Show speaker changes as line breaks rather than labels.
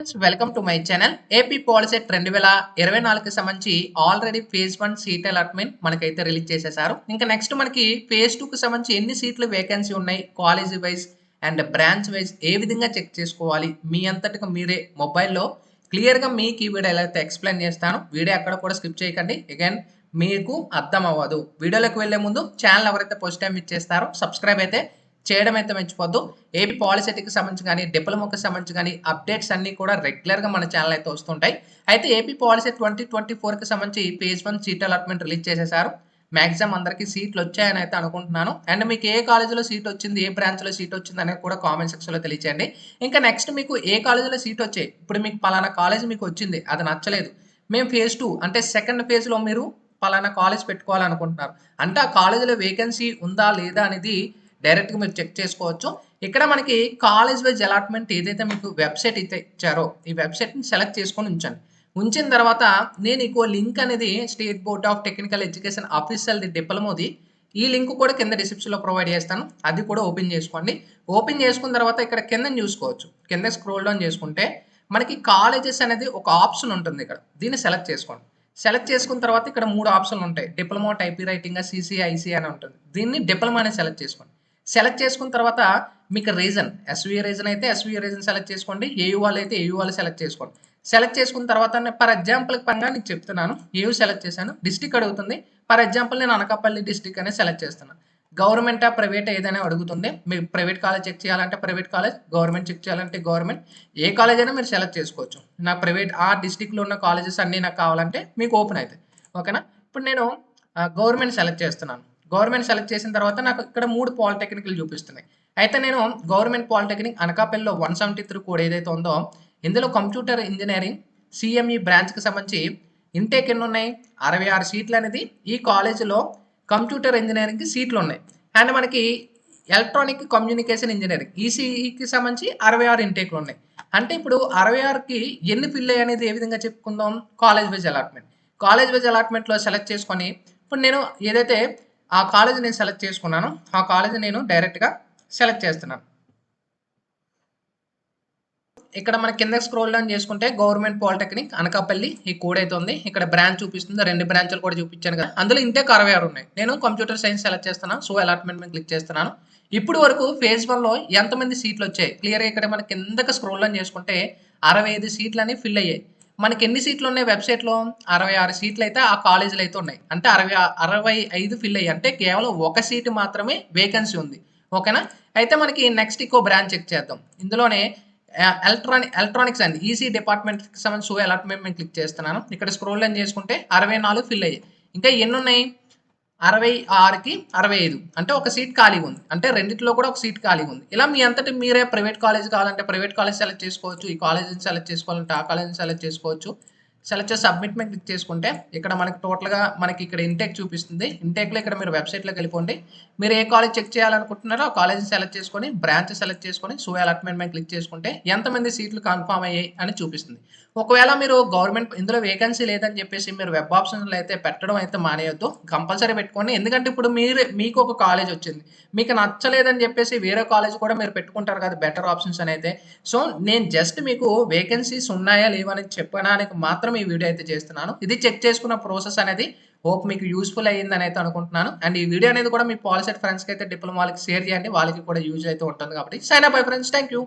Welcome to my channel. AP Polycet 2024కి సంబంధించి already phase 1 seat allotment మనకైతే release చేసేసారు. ఇంకా నెక్స్ట్ మనకి ఫేజ్ 2కి సంబంధించి ఎన్ని సీట్లు వేకెన్సీ ఉన్నాయి, college wise and branch wise ఏ విధంగా చెక్ చేసుకోవాలి, మీ అంతటికి మీరే మొబైల్లో క్లియర్గా మీకు ఈ వీడియో ఎలా అయితే ఎక్స్ప్లెయిన్ చేస్తాను. వీడియో అక్కడ కూడా స్కిప్ చేయకండి, అగైన్ మీకు అర్థం అవ్వదు. వీడియోలోకి వెళ్లే ముందు ఛానల్ ఎవరైతే ఫస్ట్ టైం ఇచ్చేస్తారో సబ్స్క్రైబ్ అయితే చేయడం అయితే మర్చిపోద్దు. ఏపీ పాలిసెట్కి సంబంధించి కానీ డిప్లొమాకి సంబంధించి కానీ అప్డేట్స్ అన్ని కూడా రెగ్యులర్గా మన ఛానల్ అయితే వస్తుంటాయి. అయితే ఏపీ పాలిసెట్ 2024కి సంబంధించి ఫేజ్ 1 సీట్ అలాట్మెంట్ రిలీజ్ చేసేసారు. మ్యాక్సిమం అందరికీ సీట్లు వచ్చాయని అయితే అనుకుంటున్నాను. అండ్ మీకు ఏ కాలేజీలో సీట్ వచ్చింది, ఏ బ్రాంచ్లో సీట్ వచ్చింది అనేది కూడా కామెంట్ సెక్షన్లో తెలియచేయండి. ఇంకా నెక్స్ట్ మీకు ఏ కాలేజీలో సీట్ వచ్చాయి, ఇప్పుడు మీకు పలానా కాలేజ్ మీకు వచ్చింది, అది నచ్చలేదు, మేము ఫేజ్ 2 అంటే సెకండ్ ఫేజ్లో మీరు పలానా కాలేజ్ పెట్టుకోవాలనుకుంటున్నారు అంటే ఆ కాలేజీలో వేకెన్సీ ఉందా లేదా అనేది డైరెక్ట్గా మీరు చెక్ చేసుకోవచ్చు. ఇక్కడ మనకి కాలేజ్ వైజ్ అలాట్మెంట్ ఏదైతే మీకు వెబ్సైట్ అయితే ఇచ్చారో ఈ వెబ్సైట్ని సెలెక్ట్ చేసుకొని ఉంచండి. ఉంచిన తర్వాత నేను ఇంకో లింక్ అనేది state board of technical education official డిప్లొమాది ఈ లింక్ కూడా కింద డిస్క్రిప్షన్లో ప్రొవైడ్ చేస్తాను, అది కూడా ఓపెన్ చేసుకోండి. ఓపెన్ చేసుకున్న తర్వాత ఇక్కడ కింద చూసుకోవచ్చు, కింద స్క్రోల్ డౌన్ చేసుకుంటే మనకి కాలేజెస్ అనేది ఒక ఆప్షన్ ఉంటుంది. ఇక్కడ దీన్ని సెలెక్ట్ చేసుకోండి. సెలెక్ట్ చేసుకున్న తర్వాత ఇక్కడ 3 ఆప్షన్లు ఉంటాయి. డిప్లొమా, టైపీ రైటింగ్, సిసిఐసి అని ఉంటుంది. దీన్ని డిప్లొమా అని సెలెక్ట్ చేసుకోండి. సెలెక్ట్ చేసుకున్న తర్వాత మీకు రీజన్ ఎస్వీఏ రీజన్ అయితే ఎస్వీఏ రీజన్ సెలెక్ట్ చేసుకోండి, ఏయూ వాళ్ళు అయితే ఏయూ వాళ్ళు సెలెక్ట్ చేసుకోండి. సెలెక్ట్ చేసుకున్న తర్వాత ఫర్ ఎగ్జాంపుల్ పరంగా నీకు చెప్తున్నాను, ఏయూ సెలెక్ట్ చేశాను, డిస్టిక్ అడుగుతుంది. ఫర్ ఎగ్జాంపుల్ నేను అనకాపల్లి డిస్టిక్ అనేది సెలెక్ట్ చేస్తున్నాను. గవర్నమెంటా ప్రైవేట్ ఏదైనా అడుగుతుంది. మీరు ప్రైవేట్ కాలేజ్ చెక్ చేయాలంటే ప్రైవేట్ కాలేజ్, గవర్నమెంట్ చెక్ చేయాలంటే గవర్నమెంట్, ఏ కాలేజ్ అయినా మీరు సెలెక్ట్ చేసుకోవచ్చు. నాకు ప్రైవేట్ ఆ డిస్టిక్లో ఉన్న కాలేజెస్ అన్నీ నాకు కావాలంటే మీకు ఓపెన్ అవుతాయి. ఓకేనా. ఇప్పుడు నేను గవర్నమెంట్ సెలెక్ట్ చేస్తున్నాను. గవర్నమెంట్ సెలెక్ట్ చేసిన తర్వాత నాకు ఇక్కడ 3 పాలిటెక్నిక్లు చూపిస్తున్నాయి. అయితే నేను గవర్నమెంట్ పాలిటెక్నిక్ అనకాపల్లిలో 173 కోడ్ ఏదైతే ఉందో ఇందులో కంప్యూటర్ ఇంజనీరింగ్ సిఎంఈ బ్రాంచ్కి సంబంధించి ఇంటేక్ ఎన్ని ఉన్నాయి, 66 సీట్లు అనేది ఈ కాలేజీలో కంప్యూటర్ ఇంజనీరింగ్కి సీట్లు ఉన్నాయి. అండ్ మనకి ఎలక్ట్రానిక్ కమ్యూనికేషన్ ఇంజనీరింగ్ ఈసీఈకి సంబంధించి 66 ఇంటేక్లు ఉన్నాయి. అంటే ఇప్పుడు 66కి ఎన్ని ఫిల్ అయ్యాయి అనేది ఏ విధంగా చెప్పుకుందాం, college wise allotment. College wise అలాట్మెంట్లో సెలెక్ట్ చేసుకొని ఇప్పుడు నేను ఏదైతే ఆ కాలేజ్ నేను సెలెక్ట్ చేసుకున్నాను, ఆ కాలేజ్ నేను డైరెక్ట్గా సెలెక్ట్ చేస్తున్నాను. ఇక్కడ మన కింద స్క్రోల్ డౌన్ చేసుకుంటే గవర్నమెంట్ పాలిటెక్నిక్ అనకాపల్లి ఈ కోడ్ అయితే ఉంది. ఇక్కడ బ్రాంచ్ చూపిస్తుంది, 2 బ్రాంచ్లు కూడా చూపించాను కదా, అందులో ఇంటేక్ 66 ఉన్నాయి. నేను కంప్యూటర్ సైన్స్ సెలెక్ట్ చేస్తున్నాను, సో అలాట్మెంట్ మీద క్లిక్ చేస్తున్నాను. ఇప్పుడు వరకు ఫేజ్ 1లో ఎంతమంది సీట్లు వచ్చాయి క్లియర్గా ఇక్కడ మన కిందకి స్క్రోల్ డౌన్ చేసుకుంటే 65 సీట్లు అనేవి ఫిల్ అయ్యాయి. మనకి ఎన్ని సీట్లు ఉన్నాయి వెబ్సైట్లో, 66 సీట్లు అయితే ఆ కాలేజీలు అయితే ఉన్నాయి. అంటే 65 ఫిల్ అయ్యాయి, అంటే కేవలం ఒక సీటు మాత్రమే వేకెన్సీ ఉంది. ఓకేనా. అయితే మనకి నెక్స్ట్ ఇంకో బ్రాంచ్ చెక్ చేద్దాం. ఇందులోనే ఎలక్ట్రానిక్స్ అండ్ ఈసీ డిపార్ట్మెంట్కి సంబంధించి షో అలాట్మెంట్ నేను క్లిక్ చేస్తున్నాను. ఇక్కడ స్క్రోల్ డౌన్ చేసుకుంటే 64 ఫిల్ అయ్యాయి. ఇంకా ఎన్ని ఉన్నాయి, 66కి 65 అంటే ఒక సీట్ ఖాళీగా ఉంది. అంటే రెండిట్లో కూడా ఒక సీట్ ఖాళీగా ఉంది. ఇలా మీ అంతటి మీరే ప్రైవేట్ కాలేజ్ కావాలంటే ప్రైవేట్ కాలేజ్ సెలెక్ట్ చేసుకోవచ్చు, ఈ కాలేజీని సెలెక్ట్ చేసుకోవాలంటే ఆ కాలేజీని సెలెక్ట్ చేసుకోవచ్చు. సెలెక్ట్ చేసి సబ్మిట్ మీద క్లిక్ చేసుకుంటే ఇక్కడ మనకి టోటల్గా మనకి ఇక్కడ ఇంటేక్ చూపిస్తుంది. ఇంటేక్లో ఇక్కడ మీరు వెబ్సైట్లోకి వెళ్ళిపోండి. మీరు ఏ కాలేజ్ చెక్ చేయాలనుకుంటున్నారో ఆ కాలేజ్ని సెలెక్ట్ చేసుకొని బ్రాంచ్ సెలెక్ట్ చేసుకొని షో అలాట్మెంట్ మీద క్లిక్ చేసుకుంటే ఎంతమంది సీట్లు కన్ఫామ్ అయ్యాయి అని చూపిస్తుంది. ఒకవేళ మీరు గవర్నమెంట్ ఇందులో వేకెన్సీ లేదని చెప్పేసి మీరు వెబ్ ఆప్షన్లు అయితే పెట్టడం అయితే మానేయొద్దు, కంపల్సరీ పెట్టుకోండి. ఎందుకంటే ఇప్పుడు మీకు ఒక కాలేజ్ వచ్చింది, మీకు నచ్చలేదని చెప్పేసి వేరే కాలేజ్ కూడా మీరు పెట్టుకుంటారు కదా బెటర్ ఆప్షన్స్ అని అయితే. సో నేను జస్ట్ మీకు వేకెన్సీస్ ఉన్నాయా లేవని చెప్పడానికి మాత్రం ఈ వీడియో అయితే చేస్తున్నాను. ఇది చెక్ చేసుకున్న ప్రాసెస్ అనేది హోప్ మీకు యూస్ఫుల్ అయ్యిందని అయితే అనుకుంటున్నాను. అండ్ ఈ వీడియో అనేది కూడా మీ పాలిసెట్ ఫ్రెండ్స్కి అయితే డిప్లొమా వాళ్ళకి షేర్ చేయండి, వాళ్ళకి కూడా యూజ్ అయితే ఉంటుంది. కాబట్టి sign up bye friends, thank you.